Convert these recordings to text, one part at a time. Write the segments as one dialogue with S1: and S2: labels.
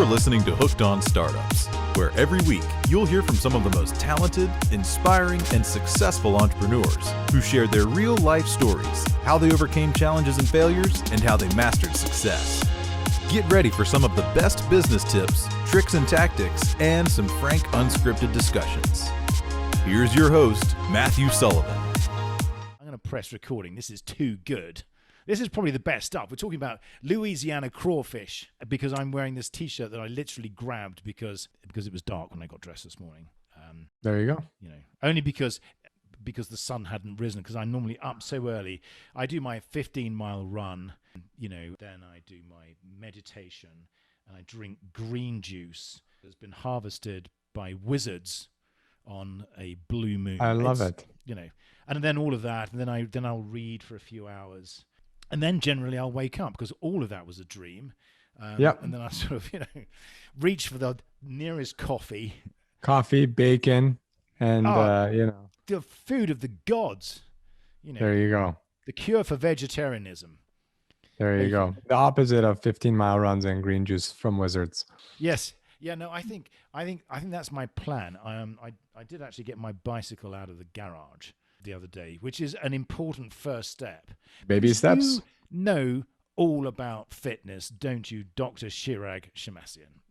S1: You're listening to Hooked on Startups, where every week you'll hear from some of the most talented, inspiring, and successful entrepreneurs who share their real-life stories, how they overcame challenges and failures, and how they mastered success. Get ready for some of the best business tips, tricks and tactics, and some frank, unscripted discussions. Here's your host, Matthew Sullivan.
S2: I'm going to press recording. This is too good. This is probably the best stuff. We're talking about Louisiana crawfish because I'm wearing this T-shirt that I literally grabbed because it was dark when I got dressed this morning.
S3: There you go.
S2: You know, only because the sun hadn't risen. Because I'm normally up so early. I do my 15-mile run. You know, then I do my meditation and I drink green juice that's been harvested by wizards on a blue moon.
S3: I love it.
S2: You know, and then all of that, and then I'll read for a few hours. And then generally I'll wake up because all of that was a dream. And then I sort of, reach for the nearest coffee.
S3: Coffee, bacon, and,
S2: the food of the gods.
S3: There you go.
S2: The cure for vegetarianism.
S3: There you go. The opposite of 15-mile runs and green juice from wizards.
S2: Yes. Yeah, no, I think that's my plan. I did actually get my bicycle out of the garage the other day, which is an important first step.
S3: Baby steps.
S2: You know all about fitness, don't you, Dr. Shirag Shemmassian?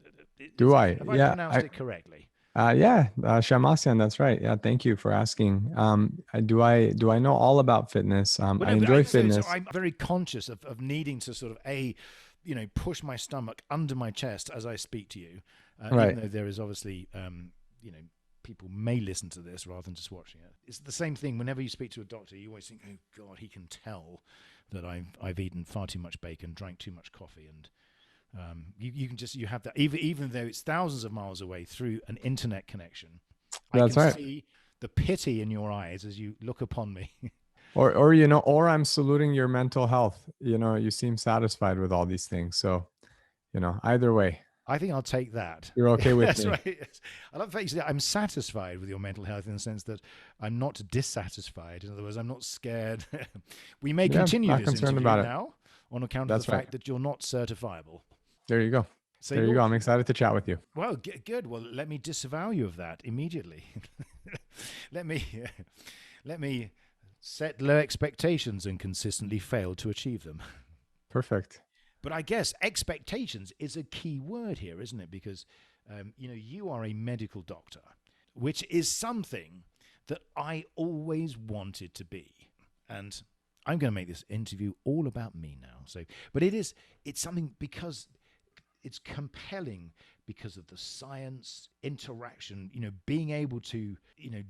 S3: Do I?
S2: Have I pronounced it correctly?
S3: Shemmassian, that's right. Yeah, thank you for asking. Do I know all about fitness? I enjoy fitness.
S2: So I'm very conscious of needing to sort of push my stomach under my chest as I speak to you.
S3: Right.
S2: Even though there is obviously, people may listen to this rather than just watching it. It's the same thing. Whenever you speak to a doctor, you always think, "Oh God, he can tell that I've eaten far too much bacon, drank too much coffee," and you have that even though it's thousands of miles away through an internet connection.
S3: That's
S2: I
S3: right.
S2: can see the pity in your eyes as you look upon me.
S3: or I'm saluting your mental health. You seem satisfied with all these things. So, either way.
S2: I think I'll take that.
S3: You're okay with
S2: That's
S3: me.
S2: Right. Yes. I love the fact that I'm satisfied with your mental health in the sense that I'm not dissatisfied. In other words, I'm not scared. We may continue this interview now on account of the fact that you're not certifiable.
S3: There you go.
S2: So
S3: there you go. I'm excited to chat with you.
S2: Well, good. Well, let me disavow you of that immediately. Let me set low expectations and consistently fail to achieve them.
S3: Perfect.
S2: But I guess expectations is a key word here, isn't it? Because, you are a medical doctor, which is something that I always wanted to be. And I'm going to make this interview all about me now. But it's something because it's compelling because of the science, interaction, being able to,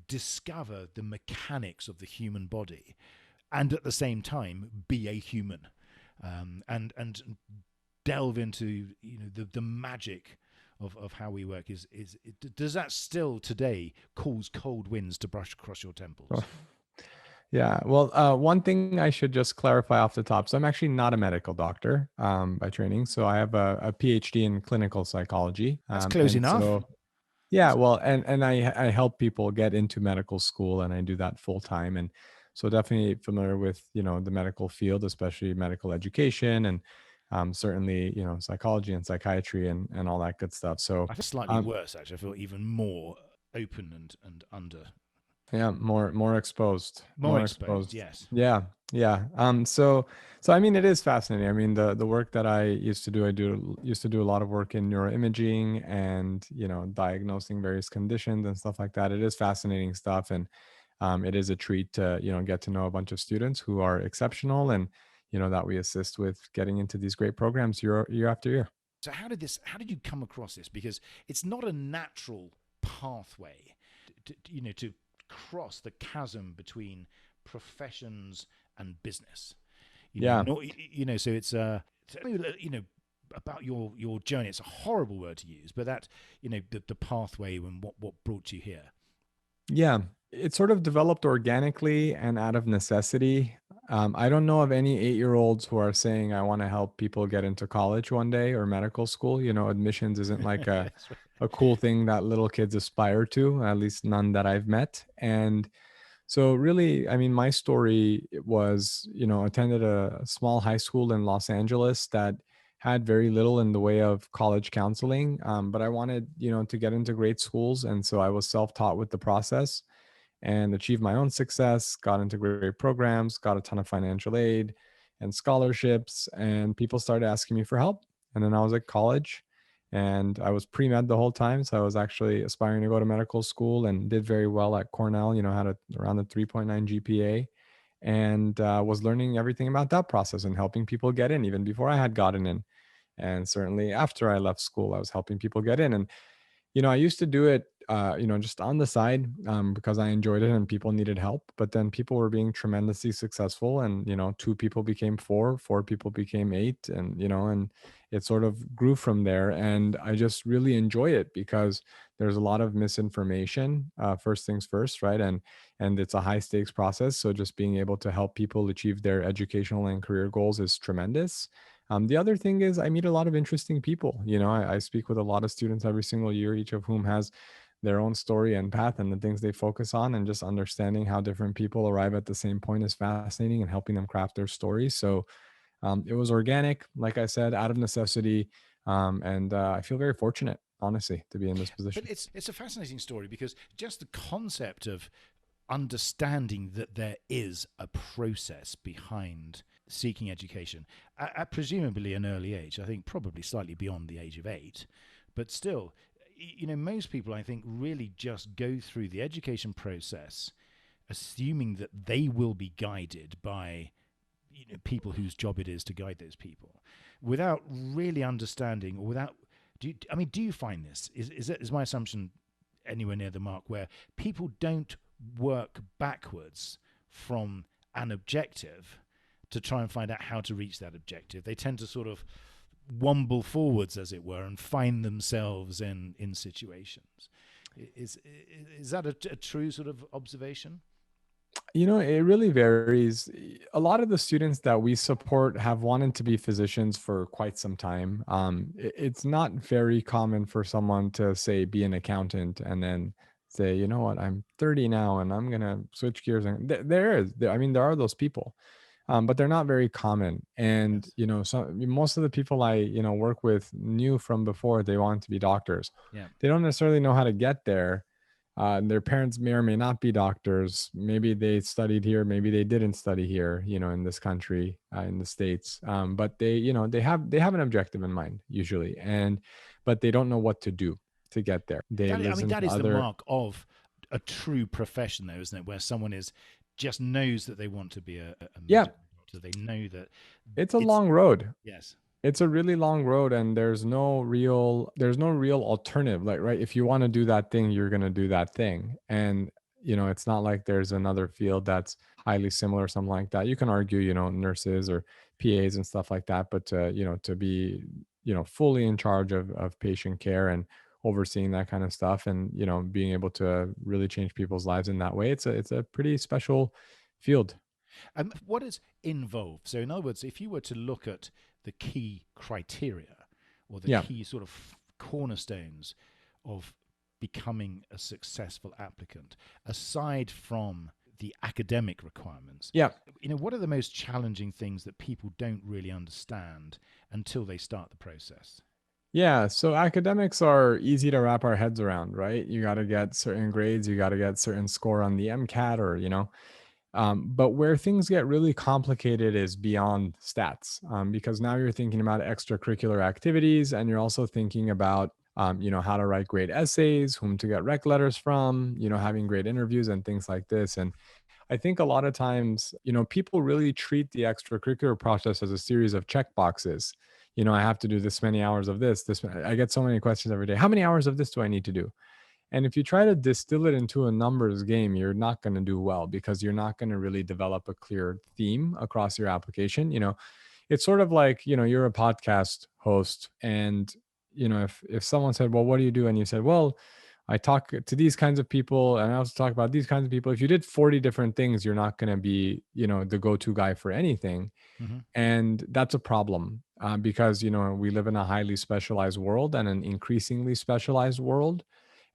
S2: discover the mechanics of the human body and at the same time be a human. And delve into the magic of how we work. Does that still today cause cold winds to brush across your temples?
S3: Oh. Yeah. Well, one thing I should just clarify off the top. So I'm actually not a medical doctor by training. So I have a PhD in clinical psychology.
S2: That's close enough.
S3: So, yeah. Well, and I help people get into medical school, and I do that full time. And so definitely familiar with, the medical field, especially medical education and certainly, psychology and psychiatry and all that good stuff. So
S2: I feel slightly worse, actually. I feel even more open and under.
S3: Yeah, more exposed.
S2: More exposed, yes.
S3: Yeah. So I mean, it is fascinating. I mean, the work that I used to do, used to do a lot of work in neuroimaging and, diagnosing various conditions and stuff like that. It is fascinating stuff. And it is a treat to, get to know a bunch of students who are exceptional and, that we assist with getting into these great programs year after year.
S2: So how did you come across this? Because it's not a natural pathway to cross the chasm between professions and business. So it's tell me, about your journey. It's a horrible word to use, but that, the pathway and what brought you here.
S3: Yeah, it sort of developed organically and out of necessity. I don't know of any 8-year-olds who are saying, I want to help people get into college one day or medical school. Admissions isn't like a cool thing that little kids aspire to, at least none that I've met. And so really, I mean, my story was, attended a small high school in Los Angeles that had very little in the way of college counseling, but I wanted, to get into great schools. And so I was self-taught with the process and achieved my own success, got into great programs, got a ton of financial aid and scholarships, and people started asking me for help. And then I was at college and I was pre-med the whole time. So I was actually aspiring to go to medical school and did very well at Cornell, had around a 3.9 GPA, and was learning everything about that process and helping people get in even before I had gotten in. And certainly after I left school, I was helping people get in. And I used to do it, just on the side, because I enjoyed it and people needed help. But then people were being tremendously successful, and two people became four people became eight, and it sort of grew from there. And I just really enjoy it because there's a lot of misinformation. First things first, right? And it's a high stakes process. So just being able to help people achieve their educational and career goals is tremendous. The other thing is I meet a lot of interesting people. I speak with a lot of students every single year, each of whom has their own story and path and the things they focus on, and just understanding how different people arrive at the same point is fascinating, and helping them craft their stories. So it was organic, like I said, out of necessity. And I feel very fortunate, honestly, to be in this position.
S2: But it's a fascinating story, because just the concept of understanding that there is a process behind seeking education at presumably an early age, I think probably slightly beyond the age of 8, but still, most people, I think, really just go through the education process assuming that they will be guided by people whose job it is to guide those people, without really understanding, or without do you find this is my assumption anywhere near the mark, where people don't work backwards from an objective to try and find out how to reach that objective? They tend to sort of wumble forwards, as it were, and find themselves in situations. Is that a true sort of observation?
S3: It really varies. A lot of the students that we support have wanted to be physicians for quite some time. It's not very common for someone to say, be an accountant, and then say, you know what, I'm 30 now and I'm going to switch gears. And there are those people. But they're not very common. And,
S2: Yes.
S3: so most of the people I, work with knew from before they wanted to be doctors.
S2: Yeah.
S3: They don't necessarily know how to get there. Their parents may or may not be doctors. Maybe they studied here, maybe they didn't study here, in this country, in the States. But they have an objective in mind usually, but they don't know what to do to get there. They listen
S2: That
S3: to
S2: is the
S3: other.
S2: mark of a true profession, though, isn't it? Where someone just knows that they want to be a
S3: Yeah,
S2: medical doctor. They know that
S3: it's a long road.
S2: yes.
S3: It's a really long road, and there's no real alternative. Like, right, if you want to do that thing, you're going to do that thing. And it's not like there's another field that's highly similar or something like that. You can argue, nurses or PAs and stuff like that, but to be fully in charge of patient care and overseeing that kind of stuff, and being able to really change people's lives in that way, it's a pretty special field.
S2: What is involved? So, in other words, if you were to look at the key criteria, or the
S3: Yeah.
S2: key sort of cornerstones of becoming a successful applicant, aside from the academic requirements,
S3: Yeah.
S2: what are the most challenging things that people don't really understand until they start the process?
S3: Yeah, so academics are easy to wrap our heads around, right? You got to get certain grades, you got to get certain score on the MCAT, or but where things get really complicated is beyond stats, because now you're thinking about extracurricular activities, and you're also thinking about how to write great essays, whom to get rec letters from, having great interviews and things like this. And I think a lot of times, people really treat the extracurricular process as a series of check boxes. I have to do this many hours of this. I get so many questions every day. How many hours of this do I need to do? And if you try to distill it into a numbers game, you're not going to do well, because you're not going to really develop a clear theme across your application. It's sort of like, you're a podcast host, and, if someone said, well, what do you do? And you said, well, I talk to these kinds of people, and I also talk about these kinds of people. If you did 40 different things, you're not going to be, the go-to guy for anything.
S2: Mm-hmm.
S3: And that's a problem, because, we live in a highly specialized world and an increasingly specialized world,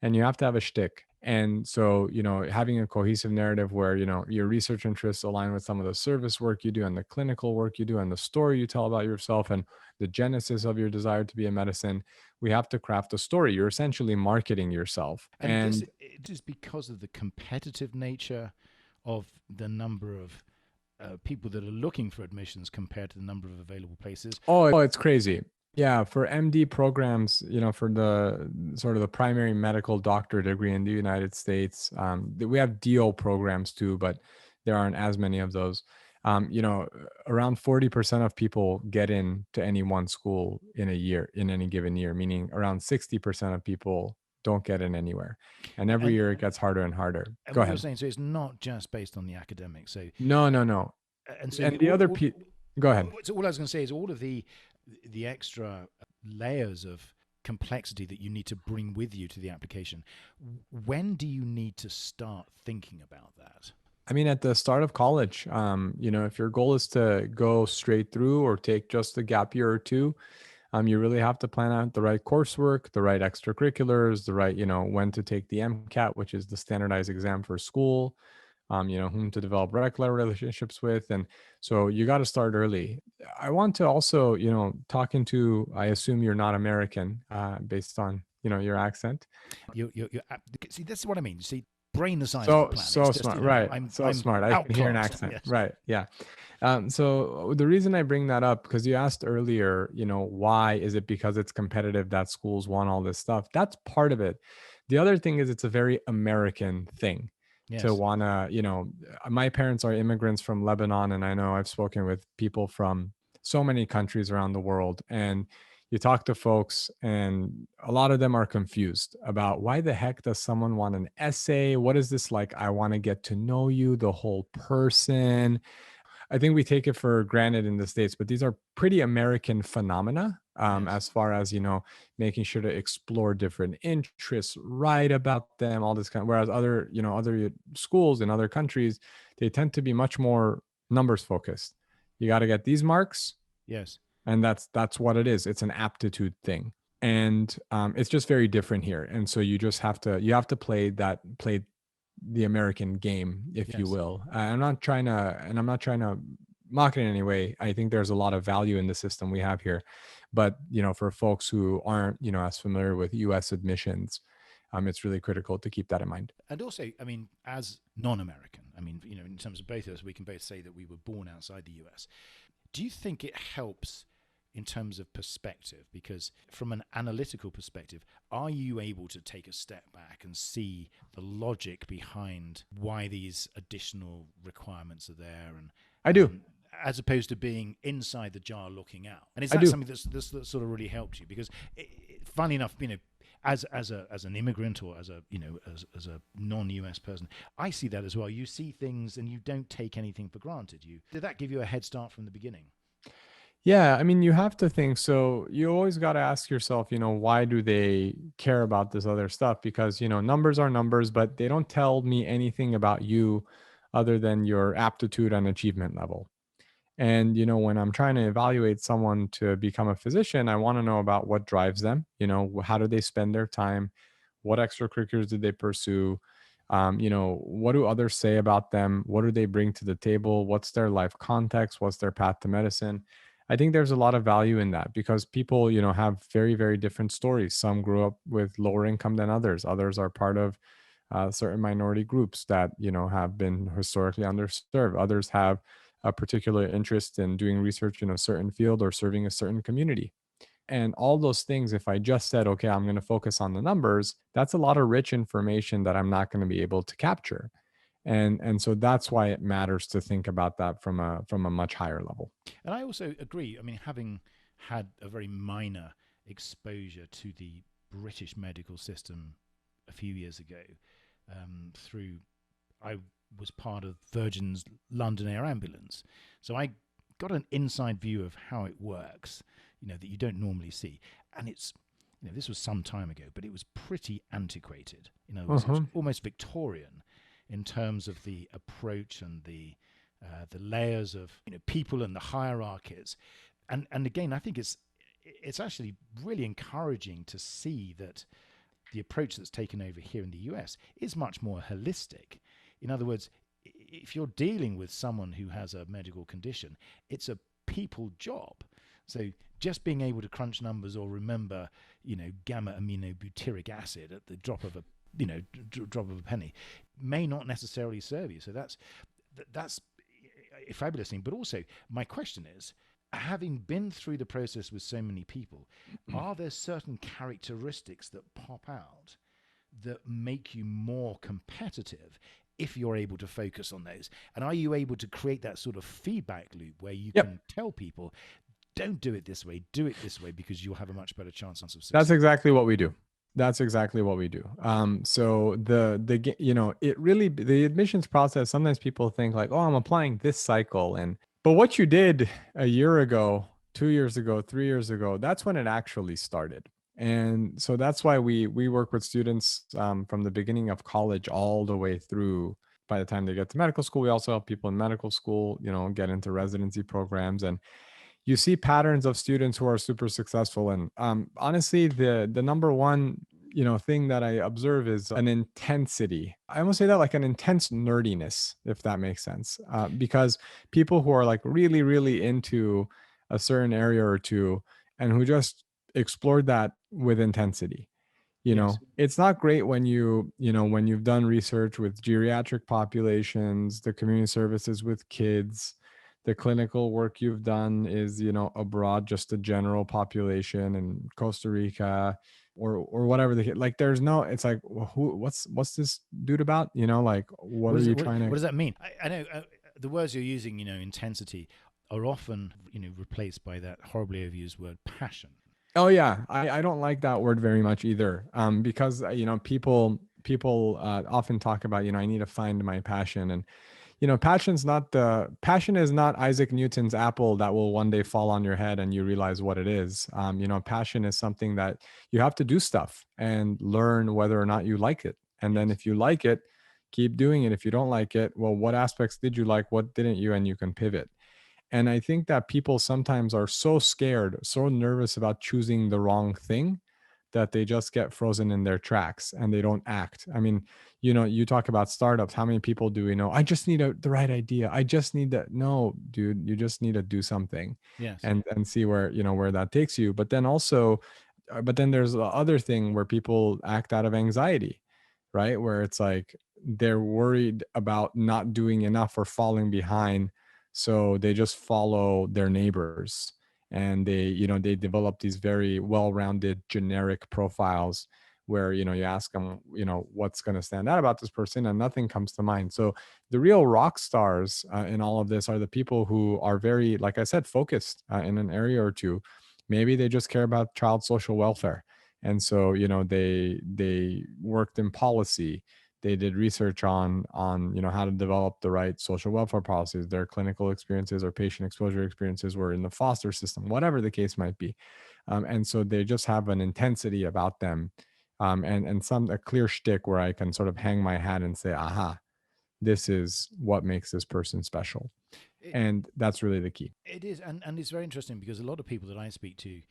S3: and you have to have a shtick. And so, having a cohesive narrative where, your research interests align with some of the service work you do and the clinical work you do and the story you tell about yourself and the genesis of your desire to be a medicine, we have to craft a story. You're essentially marketing yourself.
S2: And this it is because of the competitive nature of the number of people that are looking for admissions compared to the number of available places.
S3: Oh, it's crazy. Yeah, for MD programs, for the sort of the primary medical doctor degree in the United States, we have DO programs too, but there aren't as many of those. Around 40% of people get into any one school in any given year, meaning around 60% of people don't get in anywhere. And every year it gets harder and harder.
S2: And
S3: Go
S2: what
S3: ahead.
S2: you're saying, so it's not just based on the academics. So
S3: No.
S2: and so
S3: And the other piece, go ahead.
S2: So all I was going to say is all of the extra layers of complexity that you need to bring with you to the application. When do you need to start thinking about that?
S3: I mean, at the start of college, if your goal is to go straight through or take just a gap year or two, you really have to plan out the right coursework, the right extracurriculars, the right, when to take the MCAT, which is the standardized exam for school, whom to develop regular relationships with. And so you got to start early. I want to also, I assume you're not American based on, your accent.
S2: You see, this is what I mean. You see, brain the size
S3: So
S2: of the planet.
S3: so
S2: It's just,
S3: smart,
S2: you know,
S3: right?
S2: I'm
S3: Smart. I can hear an
S2: outclassed,
S3: accent,
S2: yes.
S3: right? Yeah. So the reason I bring that up, because you asked earlier, why is it because it's competitive that schools want all this stuff? That's part of it. The other thing is it's a very American thing to
S2: Yes.
S3: wanna, my parents are immigrants from Lebanon, and I know I've spoken with people from so many countries around the world, and you talk to folks and a lot of them are confused about why the heck does someone want an essay? What is this like? I want to get to know you, the whole person. I think we take it for granted in the States, but these are pretty American phenomena
S2: Yes.
S3: as far as, making sure to explore different interests, write about them, all this kind of, whereas other schools in other countries, they tend to be much more numbers focused. You got to get these marks.
S2: Yes.
S3: And that's what it is. It's an aptitude thing. And it's just very different here. And so you have to play the American game, if you
S2: Yes.
S3: will. I'm not trying to mock it in any way. I think there's a lot of value in the system we have here. But, for folks who aren't, as familiar with US admissions, it's really critical to keep that in mind.
S2: And also, I mean, as non-American, I mean, in terms of both of us, we can both say that we were born outside the US. Do you think it helps in terms of perspective? Because from an analytical perspective, are you able to take a step back and see the logic behind why these additional requirements are there? And
S3: I do.
S2: As opposed to being inside the jar looking out. And is
S3: I
S2: that
S3: do.
S2: something that's sort of really helped you? Because funny enough, as an immigrant or as a non-US person, I see that as well. You see things and you don't take anything for granted. Did that give you a head start from the beginning?
S3: Yeah, I mean, you have to think. So you always got to ask yourself, why do they care about this other stuff? Because, numbers are numbers, but they don't tell me anything about you other than your aptitude and achievement level. And, when I'm trying to evaluate someone to become a physician, I want to know about what drives them. How do they spend their time? What extracurriculars did they pursue? What do others say about them? What do they bring to the table? What's their life context? What's their path to medicine? I think there's a lot of value in that because people, have very, very different stories. Some grew up with lower income than others. Others are part of certain minority groups that, have been historically underserved. Others have a particular interest in doing research in a certain field or serving a certain community. And all those things, if I just said, okay, I'm going to focus on the numbers, that's a lot of rich information that I'm not going to be able to capture. And so that's why it matters to think about that from a much higher level.
S2: And I also agree. I mean, having had a very minor exposure to the British medical system a few years ago, I was part of Virgin's London Air Ambulance, so I got an inside view of how it works, that you don't normally see. And it's, this was some time ago, but it was pretty antiquated. It was almost Victorian in terms of the approach and the layers of people and the hierarchies, and again, I think it's actually really encouraging to see that the approach that's taken over here in the US is much more holistic. In other words, if you're dealing with someone who has a medical condition, it's a people job. So just being able to crunch numbers or remember, gamma aminobutyric acid at the drop of a, drop of a penny may not necessarily serve you. So that's a fabulous thing. But also, my question is, having been through the process with so many people, are there certain characteristics that pop out that make you more competitive if you're able to focus on those? And are you able to create that sort of feedback loop where you can tell people, don't do it this way, do it this way, because you'll have a much better chance of success?
S3: That's exactly what we do. So the admissions process, sometimes people think like, oh, I'm applying this cycle. But what you did a year ago, 2 years ago, 3 years ago, that's when it actually started. And so that's why we work with students from the beginning of college all the way through. By the time they get to medical school, we also help people in medical school, get into residency programs. And you see patterns of students who are super successful. And honestly, the number one thing that I observe is an intensity. I almost say that like an intense nerdiness, if that makes sense, because people who are like really, really into a certain area or two and who just explored that with intensity. It's not great when when you've done research with geriatric populations, the community services with kids, the clinical work you've done is, abroad, just the general population in Costa Rica or whatever there's no, it's like, well, what's this dude about? What are you trying to?
S2: What does that mean? I know the words you're using, intensity, are often, replaced by that horribly overused word passion.
S3: Oh yeah, I don't like that word very much either, because people often talk about I need to find my passion, and passion is not Isaac Newton's apple that will one day fall on your head and you realize what it is. Passion is something that you have to do stuff and learn whether or not you like it, and then if you like it, keep doing it. If you don't like it, well, what aspects did you like, what didn't you, and you can pivot. And I think that people sometimes are so scared, so nervous about choosing the wrong thing that they just get frozen in their tracks and they don't act. I mean, you talk about startups. How many people do we know? I just need the right idea. I just need that. No, dude, you just need to do something.
S2: Yes.
S3: And see where, where that takes you. But then there's the other thing where people act out of anxiety, right? Where it's like, they're worried about not doing enough or falling behind. So they just follow their neighbors, and they develop these very well-rounded generic profiles where, you ask them, what's going to stand out about this person, and nothing comes to mind. So the real rock stars in all of this are the people who are very, like I said, focused in an area or two. Maybe they just care about child social welfare. And so, they worked in policy. They did research on how to develop the right social welfare policies. Their clinical experiences or patient exposure experiences were in the foster system, whatever the case might be. And so they just have an intensity about them, and a clear shtick where I can sort of hang my hat and say, aha, this is what makes this person special. And that's really the key.
S2: It is. And it's very interesting because a lot of people that I speak to,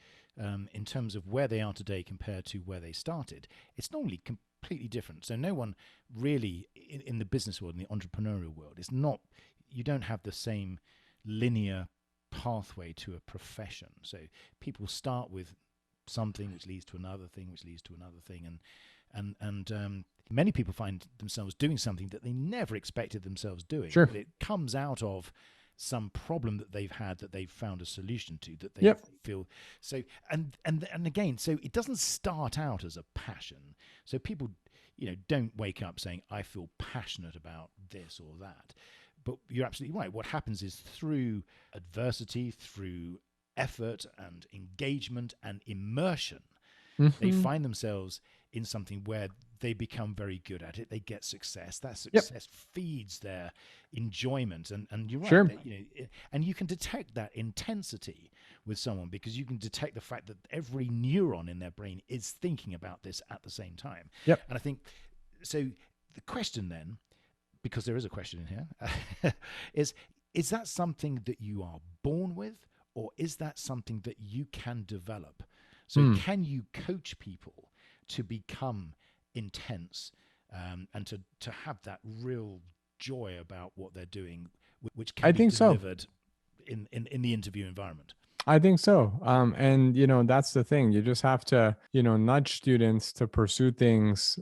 S2: in terms of where they are today compared to where they started, it's normally completely different. So no one really in the business world, in the entrepreneurial world, it's not, you don't have the same linear pathway to a profession. So people start with something which leads to another thing, which leads to another thing, and many people find themselves doing something that they never expected themselves doing.
S3: Sure.
S2: But it comes out of some problem that they've had, that they've found a solution to, that they feel so. And again, so it doesn't start out as a passion. So people, don't wake up saying, I feel passionate about this or that. But you're absolutely right. What happens is through adversity, through effort and engagement and immersion, they find themselves in something where they become very good at it. They get success. That success feeds their enjoyment. And you're right.
S3: Sure.
S2: That, and you can detect that intensity with someone because you can detect the fact that every neuron in their brain is thinking about this at the same time.
S3: Yep.
S2: And I think, so the question then, because there is a question in here, is that something that you are born with, or is that something that you can develop? So can you coach people to become intense, and to have that real joy about what they're doing, which can
S3: I
S2: be
S3: think so.
S2: delivered in the interview environment.
S3: I think so. And that's the thing. You just have to, nudge students to pursue things,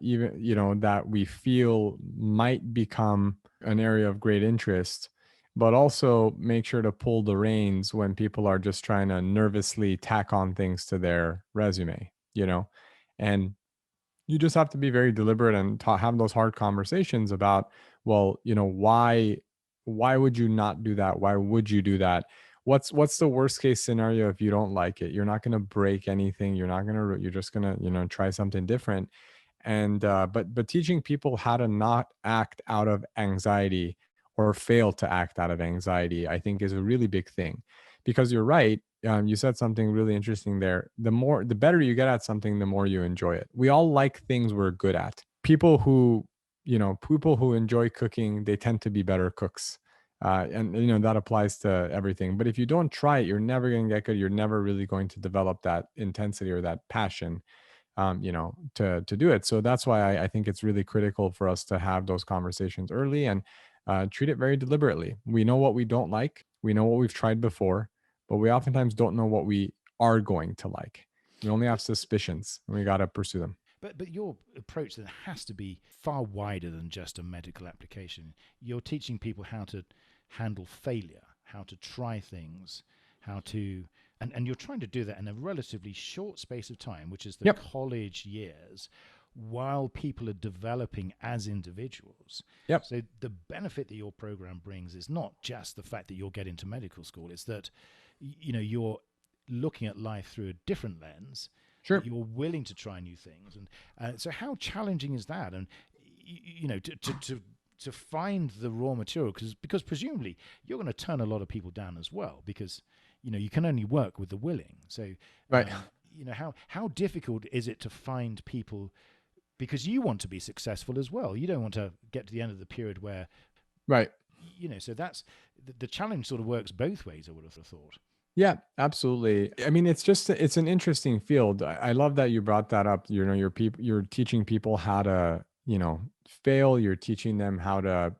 S3: even, that we feel might become an area of great interest, but also make sure to pull the reins when people are just trying to nervously tack on things to their resume, and you just have to be very deliberate and have those hard conversations about, well, why would you not do that? Why would you do that? What's the worst case scenario if you don't like it? You're not going to break anything. You're just going to, try something different. And but teaching people how to not act out of anxiety or fail to act out of anxiety, I think, is a really big thing, because you're right. You said something really interesting there. The better you get at something, the more you enjoy it. We all like things we're good at. People who enjoy cooking, they tend to be better cooks. And that applies to everything. But if you don't try it, you're never going to get good. You're never really going to develop that intensity or that passion, to do it. So that's why I think it's really critical for us to have those conversations early and treat it very deliberately. We know what we don't like. We know what we've tried before, but we oftentimes don't know what we are going to like. We only have suspicions, and we got to pursue them.
S2: But your approach then has to be far wider than just a medical application. You're teaching people how to handle failure, how to try things, how to and you're trying to do that in a relatively short space of time, which is the
S3: Yep.
S2: college years, while people are developing as individuals.
S3: Yep.
S2: So the benefit that your program brings is not just the fact that you'll get into medical school, it's that you're looking at life through a different lens.
S3: Sure.
S2: You're willing to try new things, and so how challenging is that? And to find the raw material, because presumably you're going to turn a lot of people down as well, because you can only work with the willing. So
S3: Right.
S2: How difficult is it to find people, because you want to be successful as well. You don't want to get to the end of the period where
S3: Right.
S2: So that's the challenge. Sort of works both ways, I would have thought.
S3: Yeah, absolutely. I mean, it's an interesting field. I love that you brought that up. You're teaching people how to, fail. You're teaching them how to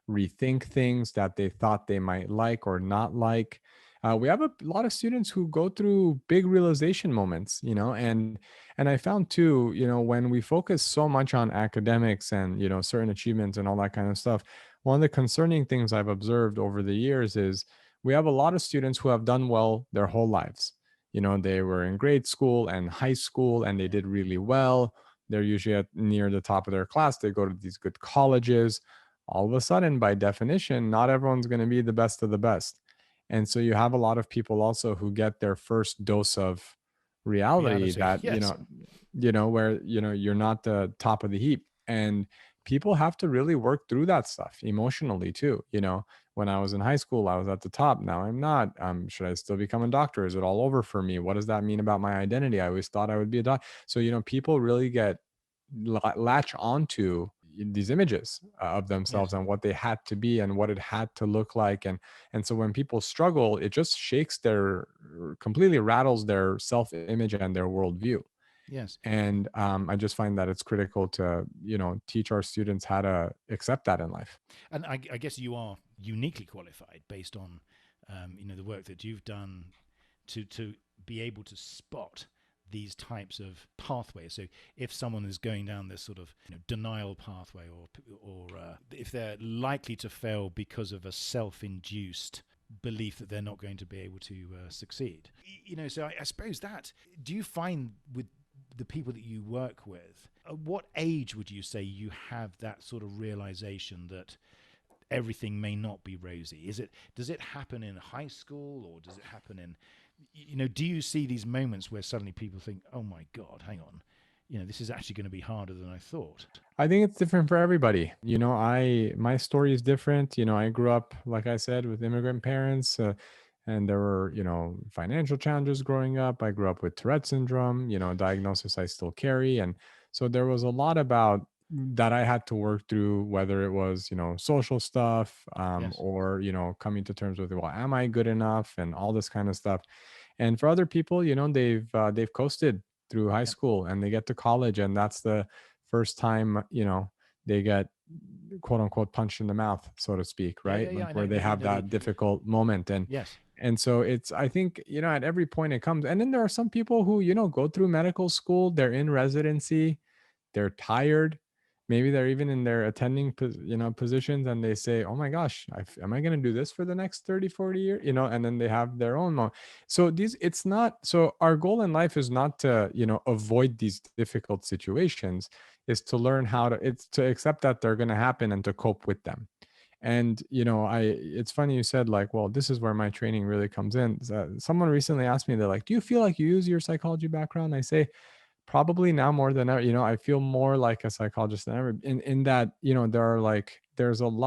S3: rethink things that they thought they might like or not like. We have a lot of students who go through big realization moments, and I found too, when we focus so much on academics and, certain achievements and all that kind of stuff, one of the concerning things I've observed over the years is we have a lot of students who have done well their whole lives. They were in grade school and high school and they did really well. They're usually near the top of their class. They go to these good colleges. All of a sudden, by definition, not everyone's going to be the best of the best. And so you have a lot of people also who get their first dose of reality that,
S2: Yes.
S3: where, you're not the top of the heap. And people have to really work through that stuff emotionally too. When I was in high school, I was at the top. Now I'm not. Should I still become a doctor? Is it all over for me? What does that mean about my identity? I always thought I would be a doctor. So, people really get latch onto these images of themselves and what they had to be and what it had to look like. And so when people struggle, it just completely rattles their self-image and their worldview.
S2: Yes.
S3: And I just find that it's critical to, teach our students how to accept that in life.
S2: And I guess you are uniquely qualified based on, the work that you've done to be able to spot these types of pathways. So if someone is going down this sort of denial pathway, or if they're likely to fail because of a self-induced belief that they're not going to be able to succeed. So I suppose that, do you find with the people that you work with, at what age would you say you have that sort of realization that everything may not be rosy? Does it happen in high school, or does it happen in, do you see these moments where suddenly people think, oh my God, hang on, this is actually going to be harder than I thought?
S3: I think it's different for everybody. My story is different. I grew up, like I said, with immigrant parents, and there were, financial challenges growing up. I grew up with Tourette syndrome, diagnosis I still carry. And so there was a lot about that I had to work through, whether it was, social stuff,
S2: Yes.
S3: or, coming to terms with, well, am I good enough, and all this kind of stuff. And for other people, they've coasted through high school, and they get to college, and that's the first time, they get quote unquote punched in the mouth, so to speak,
S2: Yeah,
S3: right?
S2: yeah, yeah.
S3: Like
S2: I
S3: where
S2: know.
S3: they
S2: You
S3: have
S2: know the
S3: that difficult moment.
S2: yes.
S3: And so it's, I think, at every point it comes. And then there are some people who, go through medical school, they're in residency, they're tired, maybe they're even in their attending positions, and they say, oh my gosh, am I going to do this for the next 30, 40 years, and then they have their own so it's not, so our goal in life is not to avoid these difficult situations, is to learn how to, it's to accept that they're going to happen and to cope with them. And it's funny you said, like, well, this is where my training really comes in. Someone recently asked me, they're like, do you feel like you use your psychology background? I say, probably now more than ever. I feel more like a psychologist than ever, in that, there are a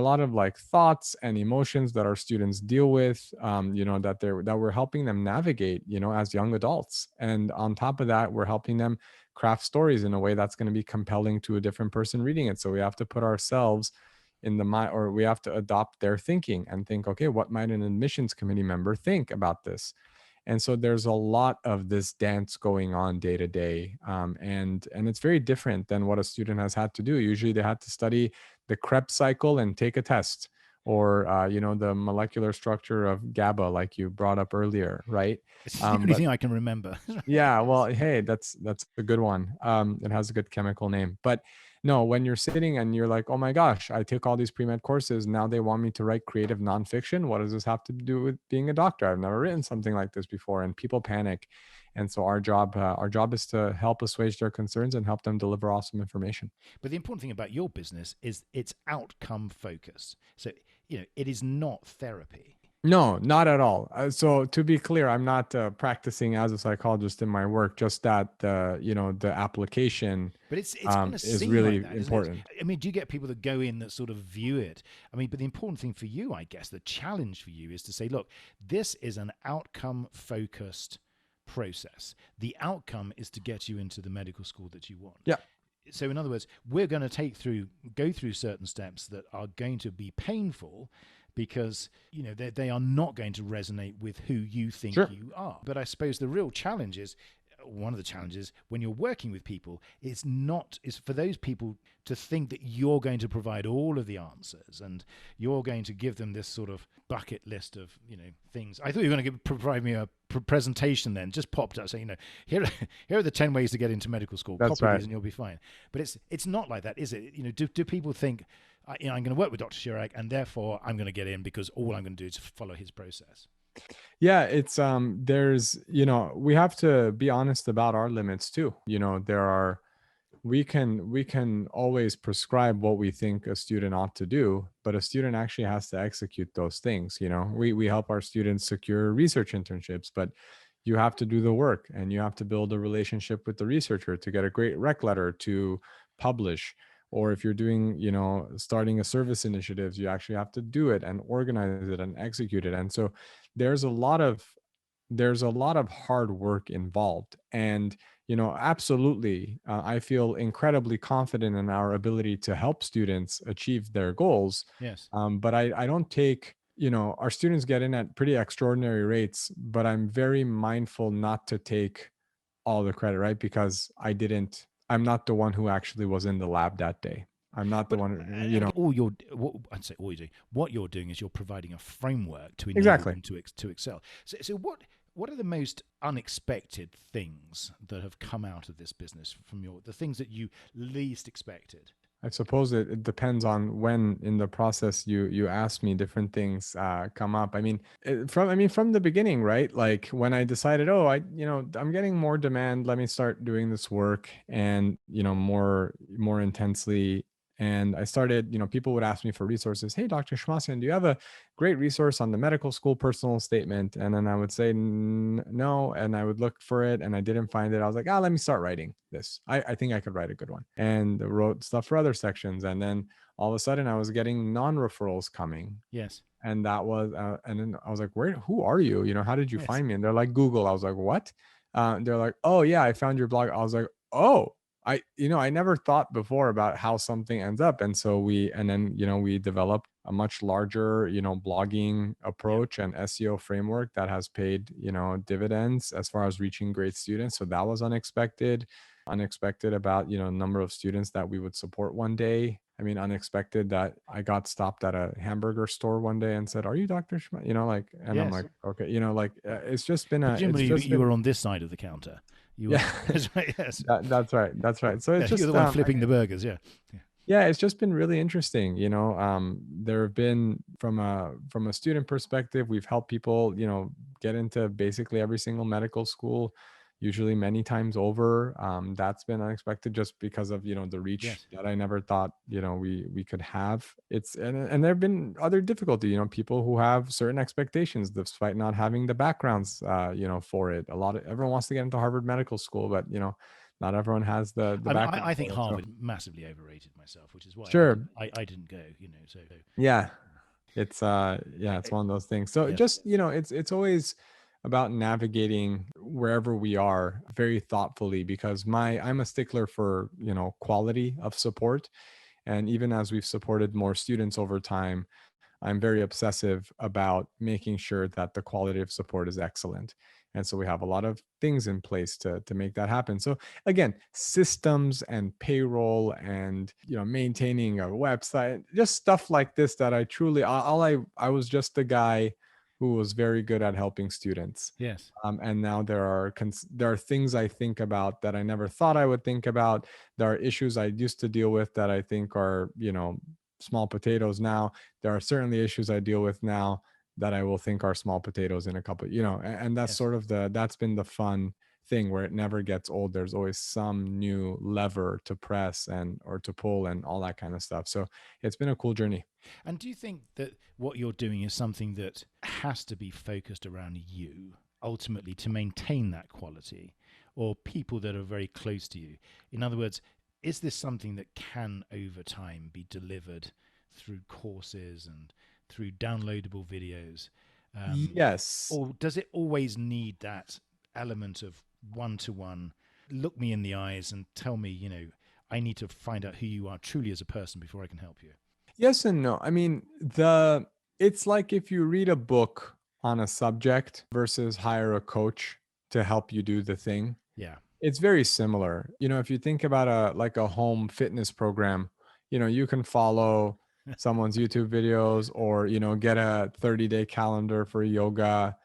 S3: lot of like thoughts and emotions that our students deal with, that we're helping them navigate, as young adults. And on top of that, we're helping them craft stories in a way that's going to be compelling to a different person reading it. So we have to put ourselves in the mind, or we have to adopt their thinking and think, okay, what might an admissions committee member think about this? And so there's a lot of this dance going on day to day. And it's very different than what a student has had to do. Usually they had to study the Krebs cycle and take a test, or, the molecular structure of GABA, like you brought up earlier, right?
S2: It's the only thing I can remember.
S3: Yeah, well, hey, that's a good one. It has a good chemical name. But no, when you're sitting and you're like, oh my gosh, I took all these pre-med courses, now they want me to write creative nonfiction. What does this have to do with being a doctor? I've never written something like this before, and people panic. And so our job is to help assuage their concerns and help them deliver awesome information.
S2: But the important thing about your business is it's outcome focused. So, it is not therapy.
S3: No, not at all. So to be clear, I'm not practicing as a psychologist in my work. Just that the application,
S2: but it's going to
S3: is
S2: seem
S3: really
S2: like that,
S3: important.
S2: I mean, do you get people that go in that sort of view it? I mean, but the important thing for you, I guess, the challenge for you is to say, look, this is an outcome focused process. The outcome is to get you into the medical school that you want.
S3: Yeah.
S2: So in other words, we're going to go through certain steps that are going to be painful, because they are not going to resonate with who you think
S3: Sure.
S2: you are. But I suppose the real challenge is, one of the challenges when you're working with people is for those people to think that you're going to provide all of the answers and you're going to give them this sort of bucket list of things. I thought you were going to provide me a presentation, then just popped up saying, here are the 10 ways to get into medical school.
S3: That's
S2: Copy
S3: right.
S2: these and you'll be fine. But it's not like that, is it? Do people think, I'm going to work with Dr. Shirag and therefore I'm going to get in because all I'm going to do is follow his process?
S3: Yeah, it's there's we have to be honest about our limits too. We can always prescribe what we think a student ought to do, but a student actually has to execute those things. We help our students secure research internships, but you have to do the work and you have to build a relationship with the researcher to get a great rec letter to publish. Or if you're doing, starting a service initiatives, you actually have to do it and organize it and execute it. And so there's a lot of hard work involved. And, absolutely, I feel incredibly confident in our ability to help students achieve their goals.
S2: Yes.
S3: But I don't take, our students get in at pretty extraordinary rates, but I'm very mindful not to take all the credit, right? Because I'm not the one who actually was in the lab that day. I'm not the one,
S2: what you're doing is you're providing a framework to enable
S3: Exactly.
S2: them to excel. So what are the most unexpected things that have come out of this business from the things that you least expected?
S3: I suppose it depends on when in the process you ask me, different things come up. I mean, from the beginning, right? Like when I decided, I'm getting more demand, let me start doing this work and, more intensely. And I started, people would ask me for resources. Hey, Dr. Shemmassian, do you have a great resource on the medical school personal statement? And then I would say no, and I would look for it and I didn't find it. I was like, let me start writing this. I think I could write a good one, and wrote stuff for other sections. And then all of a sudden I was getting non-referrals coming.
S2: Yes.
S3: And that was, and then I was like, who are you? How did you find me? And they're like, Google. I was like, what? They're like, oh yeah, I found your blog. I was like, oh, I never thought before about how something ends up. And so we developed a much larger, blogging approach and SEO framework that has paid, dividends as far as reaching great students. So that was unexpected about, number of students that we would support one day. I mean, unexpected that I got stopped at a hamburger store one day and said, "Are you Dr. Schma?" And I'm
S2: Yes.
S3: like, okay, it's just been
S2: Presumably you were on this side of the counter. You were,
S3: yeah,
S2: that's right, yes.
S3: that's right. That's right. So it's
S2: You're
S3: just,
S2: the one flipping the burgers, yeah.
S3: yeah, it's just been really interesting. There have been from a student perspective, we've helped people, get into basically every single medical school, usually many times over. That's been unexpected just because of, the reach
S2: Yes.
S3: that I never thought, we could have. And there have been other difficulty, people who have certain expectations despite not having the backgrounds, for it. Everyone wants to get into Harvard Medical School, but, not everyone has the background.
S2: I think
S3: for it, so-
S2: Harvard massively overrated myself, which is why
S3: Sure.
S2: I didn't go, so
S3: Yeah, it's it's one of those things. So
S2: Yes.
S3: just, it's always about navigating wherever we are very thoughtfully, because I'm a stickler for, quality of support. And even as we've supported more students over time, I'm very obsessive about making sure that the quality of support is excellent. And so we have a lot of things in place to make that happen. So again, systems and payroll and, maintaining a website, just stuff like this that I was just the guy who was very good at helping students.
S2: yes.
S3: And now there are things I think about that I never thought I would think about. There are issues I used to deal with that I think are, small potatoes now. There are certainly issues I deal with now that I will think are small potatoes in a couple, and that's
S2: Yes.
S3: sort of that's been the fun thing, where it never gets old. There's always some new lever to press or to pull and all that kind of stuff. So it's been a cool journey.
S2: And do you think that what you're doing is something that has to be focused around you ultimately to maintain that quality, or people that are very close to you? In other words, is this something that can over time be delivered through courses and through downloadable videos?
S3: Yes.
S2: Or does it always need that element of one-to-one, look me in the eyes and tell me, I need to find out who you are truly as a person before I can help you?
S3: Yes and no. I mean, it's like if you read a book on a subject versus hire a coach to help you do the thing.
S2: Yeah.
S3: It's very similar. If you think about a home fitness program, you can follow someone's YouTube videos or, get a 30-day calendar for yoga.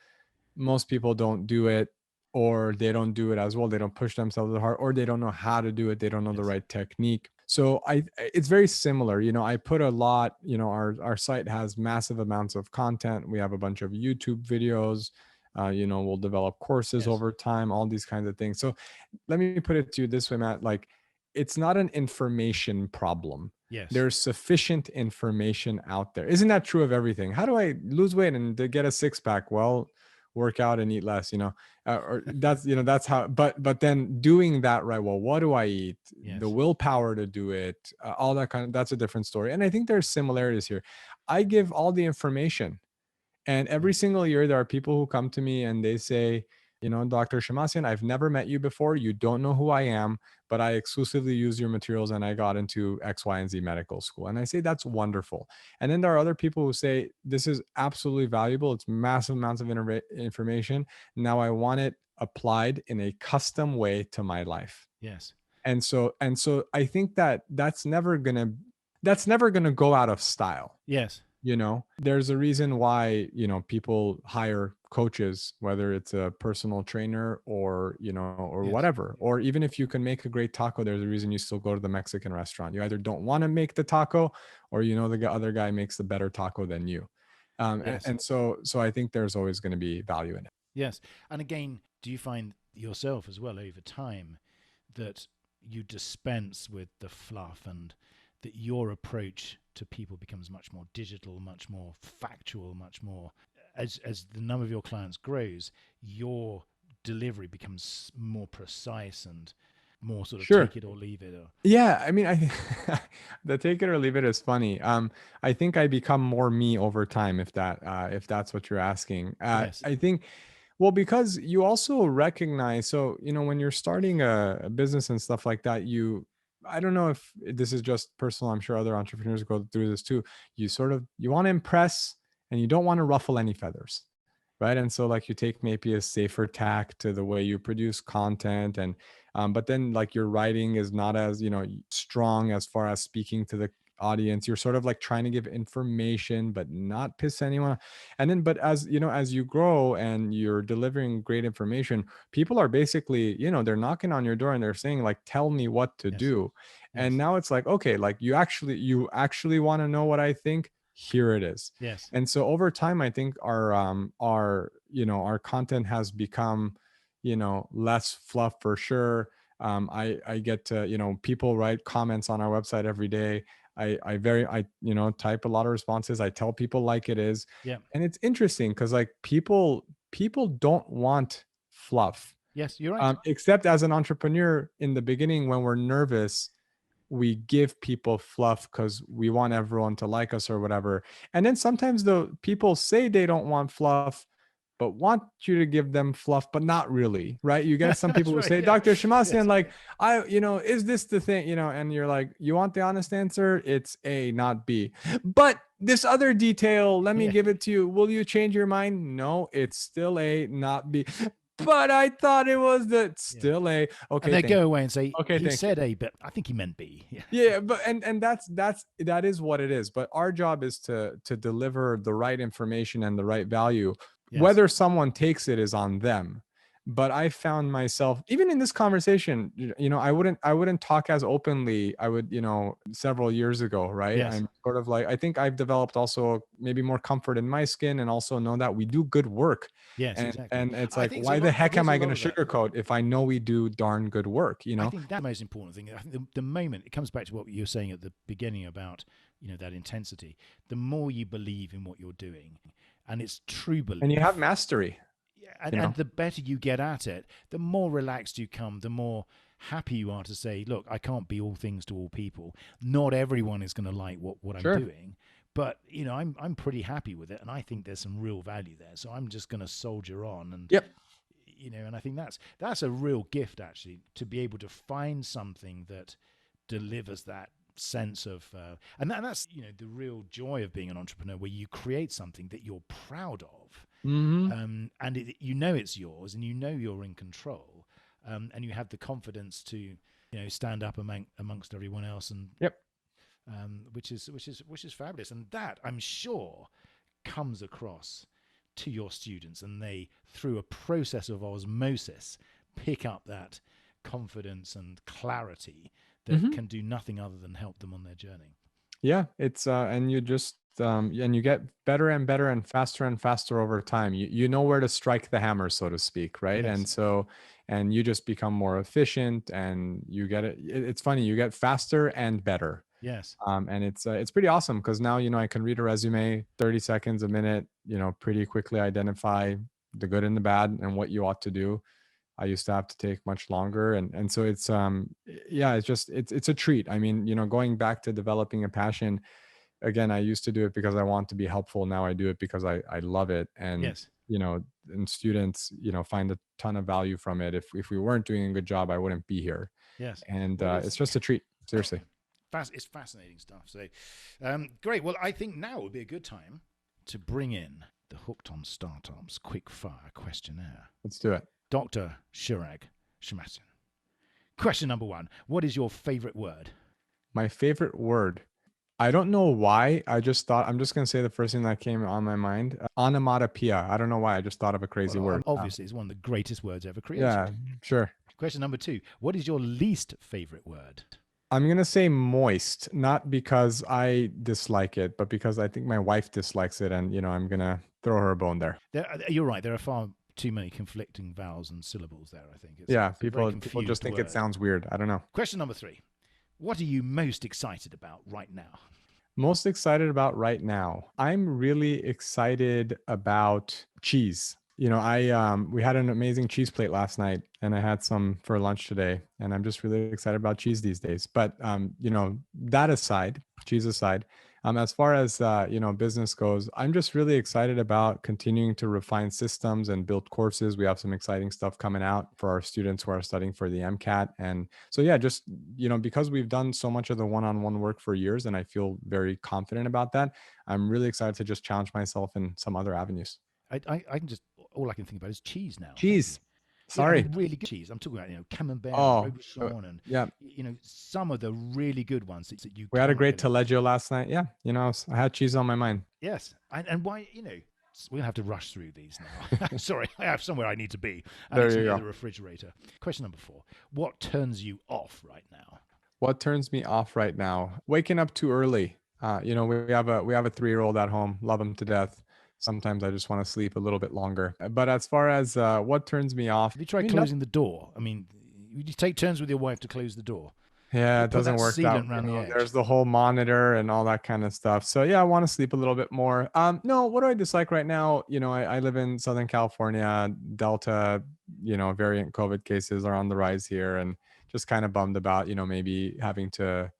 S3: Most people don't do it, or they don't do it as well. They don't push themselves as hard, or they don't know how to do it. They don't know the
S2: Yes.
S3: right technique. So it's very similar. I put a lot, our site has massive amounts of content. We have a bunch of YouTube videos. We'll develop courses
S2: Yes.
S3: over time, all these kinds of things. So let me put it to you this way, Matt, like, it's not an information problem.
S2: Yes.
S3: There's sufficient information out there. Isn't that true of everything? How do I lose weight and to get a six pack? Well, work out and eat less, or that's how, but then doing that right. Well, what do I eat?
S2: Yes.
S3: The willpower to do it, all that that's a different story. And I think there's similarities here. I give all the information, and every single year there are people who come to me and they say, Dr. Shemmassian, I've never met you before. You don't know who I am, but I exclusively use your materials and I got into X, Y, and Z medical school. And I say, that's wonderful. And then there are other people who say, this is absolutely valuable. It's massive amounts of information. Now I want it applied in a custom way to my life.
S2: Yes.
S3: And so I think that's never gonna go out of style.
S2: Yes.
S3: There's a reason why, people hire coaches, whether it's a personal trainer or, or
S2: Yes.
S3: whatever. Or even if you can make a great taco, there's a reason you still go to the Mexican restaurant. You either don't want to make the taco, or, the other guy makes the better taco than you.
S2: Yes.
S3: And so I think there's always going to be value in it.
S2: Yes. And again, do you find yourself as well over time that you dispense with the fluff, and that your approach to people becomes much more digital, much more factual, much more, as the number of your clients grows, your delivery becomes more precise and more sort of
S3: Sure.
S2: take it or leave it? Or...
S3: Yeah, I mean, the take it or leave it is funny. I think I become more me over time, if that's what you're asking.
S2: Yes.
S3: I think, Well, because you also recognize, so, when you're starting a business and stuff like that, I don't know if this is just personal. I'm sure other entrepreneurs go through this too. You want to impress and you don't want to ruffle any feathers. Right. And so like you take maybe a safer tack to the way you produce content, and but then like your writing is not as, strong as far as speaking to the audience. You're sort of like trying to give information but not piss anyone. And then but as you grow and you're delivering great information, people are basically, they're knocking on your door and they're saying like, tell me what to
S2: Yes.
S3: do. And
S2: Yes.
S3: now it's like, okay, like you actually want to know what I think? Here it is.
S2: Yes.
S3: And so over time, I think our content has become, less fluff for sure. I get to, people write comments on our website every day. I type a lot of responses. I tell people like it is.
S2: Yeah.
S3: And it's interesting because like people don't want fluff.
S2: Yes, you're right.
S3: Except as an entrepreneur in the beginning, when we're nervous, we give people fluff because we want everyone to like us or whatever. And then sometimes the people say they don't want fluff, but want you to give them fluff, but not really, right? You get some people who
S2: right,
S3: say,
S2: yeah.
S3: Dr. Shemmassian,
S2: Yes.
S3: like, is this the thing, and you're like, you want the honest answer? It's A, not B. But this other detail, let me give it to you. Will you change your mind? No, it's still A, not B. But I thought it was still A. Okay.
S2: And they go away and say,
S3: okay,
S2: he said A, but I think he meant B.
S3: Yeah, but and that is what it is. But our job is to deliver the right information and the right value.
S2: Yes.
S3: Whether someone takes it is on them. But I found myself, even in this conversation, I wouldn't talk as openly. I would, several years ago, right?
S2: Yes.
S3: I'm sort of like, I think I've developed also maybe more comfort in my skin, and also know that we do good work.
S2: Yes,
S3: and,
S2: exactly.
S3: And it's
S2: I
S3: like,
S2: think
S3: why the heck am I going to
S2: there's a lot of that.
S3: sugarcoat if I know we do darn good work?
S2: I think that's the most important thing. I think the moment it comes back to what you were saying at the beginning about, that intensity, the more you believe in what you're doing, and it's true belief,
S3: and you have mastery.
S2: And the better you get at it, the more relaxed you come, the more happy you are to say, look, I can't be all things to all people. Not everyone is going to like what I'm doing, but I'm pretty happy with it, and I think there's some real value there. So I'm just going to soldier on, and and I think that's a real gift, actually, to be able to find something that delivers that sense of and that's the real joy of being an entrepreneur, where you create something that you're proud of.
S3: Mm-hmm.
S2: And it's yours, and you're in control, and you have the confidence to stand up amongst everyone else, and which is fabulous, and that I'm sure comes across to your students, and they, through a process of osmosis, pick up that confidence and clarity that can do nothing other than help them on their journey.
S3: Yeah, it's and you just and you get better and better and faster over time. You know where to strike the hammer, so to speak, right?
S2: Yes.
S3: And so, and you just become more efficient, and you get it. It's funny, you get faster and better.
S2: Yes.
S3: And it's pretty awesome, because now I can read a resume 30 seconds, a minute, pretty quickly identify the good and the bad and what you ought to do. I used to have to take much longer. And so it's, it's a treat. I mean, going back to developing a passion, again, I used to do it because I want to be helpful. Now I do it because I love it. And,
S2: yes.
S3: And students, find a ton of value from it. If we weren't doing a good job, I wouldn't be here.
S2: Yes.
S3: And it's just a treat. Seriously.
S2: It's fascinating stuff. So great. Well, I think now would be a good time to bring in the Hooked on Startups quick fire questionnaire.
S3: Let's do it.
S2: Dr. Shirag Shemmassian. Question number 1. What is your favorite word?
S3: My favorite word. I don't know why. I just thought, I'm just going to say the first thing that came on my mind. Onomatopoeia. I don't know why. I just thought of a crazy word.
S2: Obviously, it's one of the greatest words ever created.
S3: Yeah, sure.
S2: Question number 2. What is your least favorite word?
S3: I'm going to say moist, not because I dislike it, but because I think my wife dislikes it. And, I'm going to throw her a bone there.
S2: You're right. There are far too many conflicting vowels and syllables there, I think.
S3: People just think it sounds weird. I don't know.
S2: Question number 3. What are you most excited about right now?
S3: Most excited about right now? I'm really excited about cheese. We had an amazing cheese plate last night, and I had some for lunch today, and I'm just really excited about cheese these days. But, cheese aside, As far as business goes, I'm just really excited about continuing to refine systems and build courses. We have some exciting stuff coming out for our students who are studying for the MCAT. And so yeah, just because we've done so much of the one-on-one work for years, and I feel very confident about that, I'm really excited to just challenge myself in some other avenues.
S2: I can just, all I can think about is cheese now. Thank you.
S3: Cheese.
S2: Yeah, I
S3: Sorry.
S2: mean, really good cheese. I'm talking about, Camembert and
S3: Oh,
S2: Robuchon and,
S3: yeah.
S2: some of the really good ones that you
S3: We had a
S2: cannot
S3: great
S2: get anywhere.
S3: Taleggio last night. Yeah. I had cheese on my mind.
S2: Yes. And why, we're going to have to rush through these now. Sorry, I have somewhere I need to be, and
S3: There
S2: it's
S3: you
S2: near
S3: go.
S2: the refrigerator. Question number 4. What turns you off right now?
S3: What turns me off right now? Waking up too early. We have a 3-year-old at home. Love him to death. Sometimes I just want to sleep a little bit longer. But as far as what turns me off,
S2: Have you tried
S3: no,
S2: closing the door? I mean, you take turns with your wife to close the door.
S3: yeah, it
S2: Put
S3: doesn't
S2: that
S3: work that.
S2: sealant around the edge.
S3: There's the whole monitor and all that kind of stuff. So yeah, I want to sleep a little bit more. No, what do I dislike right now? I live in Southern California. Delta, variant COVID cases are on the rise here, and just kind of bummed about maybe having to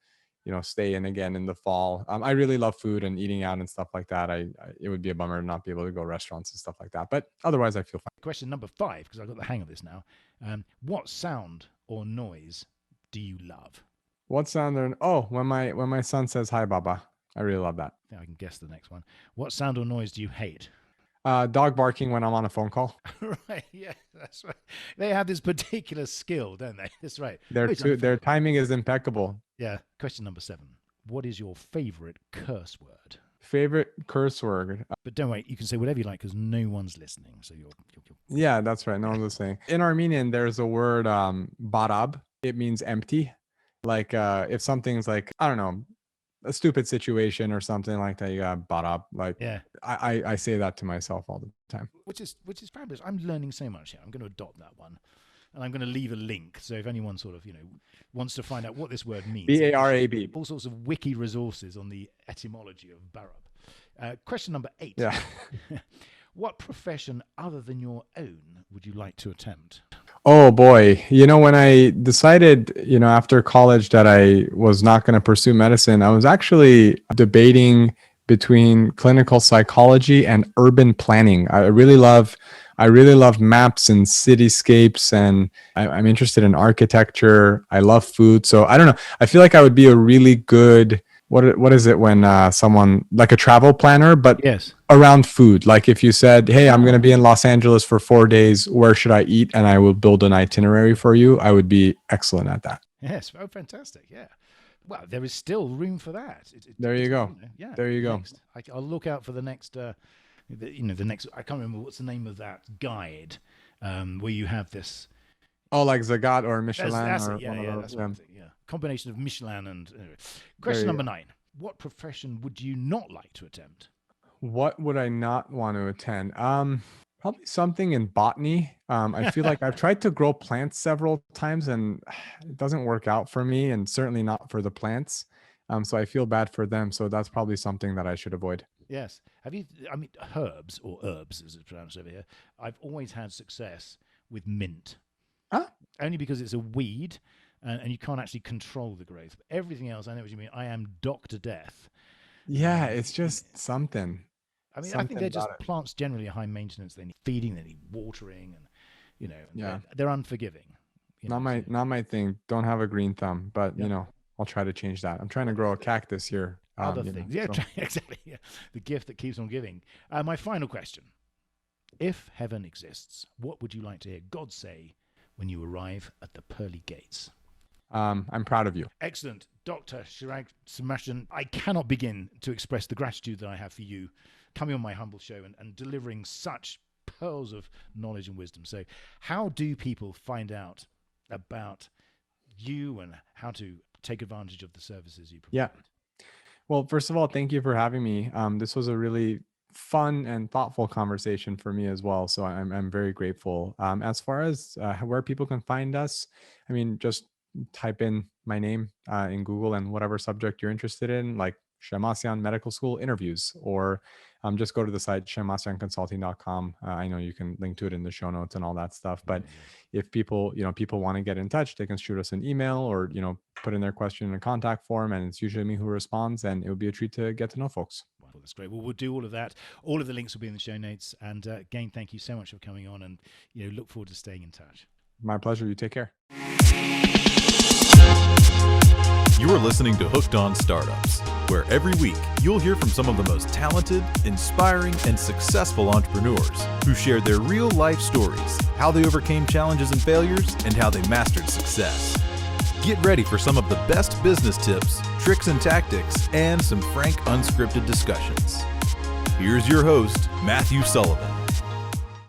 S3: stay in again in the fall. I really love food and eating out and stuff like that. It would be a bummer to not be able to go restaurants and stuff like that. But otherwise, I feel fine.
S2: Question number 5, because I've got the hang of this now. What sound or noise do you love?
S3: What sound there? Oh, when my son says hi, Baba. I really love that.
S2: I think I can guess the next one. What sound or noise do you hate?
S3: Dog barking when I'm on a phone call.
S2: Right, yeah, that's right. They have this particular skill, don't they? That's right.
S3: Their timing is impeccable.
S2: Yeah. Question number 7. What is your favorite curse word?
S3: Favorite curse word?
S2: But don't worry, you can say whatever you like because no one's listening. So you're
S3: Yeah, that's right. No one's listening. In Armenian, there's a word barab. It means empty. Like if something's like, I don't know, a stupid situation or something like that, you got barab. Like
S2: yeah,
S3: I say that to myself all the time.
S2: which is fabulous. I'm learning so much here. I'm going to adopt that one, and I'm going to leave a link. So if anyone sort of wants to find out what this word means,
S3: BARAB.
S2: all sorts of wiki resources on the etymology of barab. Question number 8.
S3: Yeah.
S2: What profession other than your own would you like to attempt?
S3: Oh boy. When I decided, after college that I was not going to pursue medicine, I was actually debating between clinical psychology and urban planning. I really love maps and cityscapes, and I'm interested in architecture. I love food. So I don't know. I feel like I would be a really good, what is it when someone, like a travel planner, but
S2: Yes.
S3: around food. Like if you said, hey, I'm going to be in Los Angeles for 4 days, where should I eat? And I will build an itinerary for you. I would be excellent at that.
S2: Yes. Oh, fantastic. Yeah. Well, there is still room for that.
S3: There you go.
S2: Yeah.
S3: There you go.
S2: Next. I'll look out for the next. The next. I can't remember what's the name of that guide, where you have this.
S3: Oh, like Zagat or Michelin
S2: That's
S3: or
S2: it. Yeah,
S3: one of
S2: yeah,
S3: those.
S2: that's what I'm thinking. Yeah, combination of Michelin and. Anyway. Question number 9. What profession would you not like to attempt?
S3: What would I not want to attend? Probably something in botany. I feel like I've tried to grow plants several times and it doesn't work out for me, and certainly not for the plants. So I feel bad for them. So that's probably something that I should avoid.
S2: Yes. Have you? I mean, herbs or herbs, as it's pronounced over here. I've always had success with mint.
S3: Huh?
S2: Only because it's a weed, and you can't actually control the growth. But everything else, I know what you mean. I am Dr. Death.
S3: Yeah, it's just something.
S2: I mean, I
S3: Something
S2: think they're just
S3: about it.
S2: plants generally are high maintenance. They need feeding, they need watering, and
S3: Yeah.
S2: they're unforgiving.
S3: Not my thing. Don't have a green thumb, but
S2: Yeah.
S3: I'll try to change that. I'm trying to grow a cactus here.
S2: Other things. Yeah,
S3: so-
S2: exactly. Yeah. The gift that keeps on giving. My final question. If heaven exists, what would you like to hear God say when you arrive at the pearly gates?
S3: I'm proud of you.
S2: Excellent. Dr. Shirag Shemmassian, I cannot begin to express the gratitude that I have for you coming on my humble show and delivering such pearls of knowledge and wisdom. So how do people find out about you and how to take advantage of the services you provide?
S3: Yeah. Well, first of all, thank you for having me. This was a really fun and thoughtful conversation for me as well. So I'm very grateful. As far as where people can find us, I mean, just type in my name in Google and whatever subject you're interested in, like Shemmassian Medical School interviews, or just go to the site shemmassianconsulting.com. I know you can link to it in the show notes and all that stuff. But if people want to get in touch, they can shoot us an email or, put in their question in a contact form, and it's usually me who responds, and it would be a treat to get to know folks.
S2: Well, that's great. Well, we'll do all of that. All of the links will be in the show notes. And again, thank you so much for coming on, and look forward to staying in touch.
S3: My pleasure. You take care.
S1: You are listening to Hooked on Startups, where every week you'll hear from some of the most talented, inspiring, and successful entrepreneurs who shared their real-life stories, how they overcame challenges and failures, and how they mastered success. Get ready for some of the best business tips, tricks and tactics, and some frank, unscripted discussions. Here's your host, Matthew Sullivan.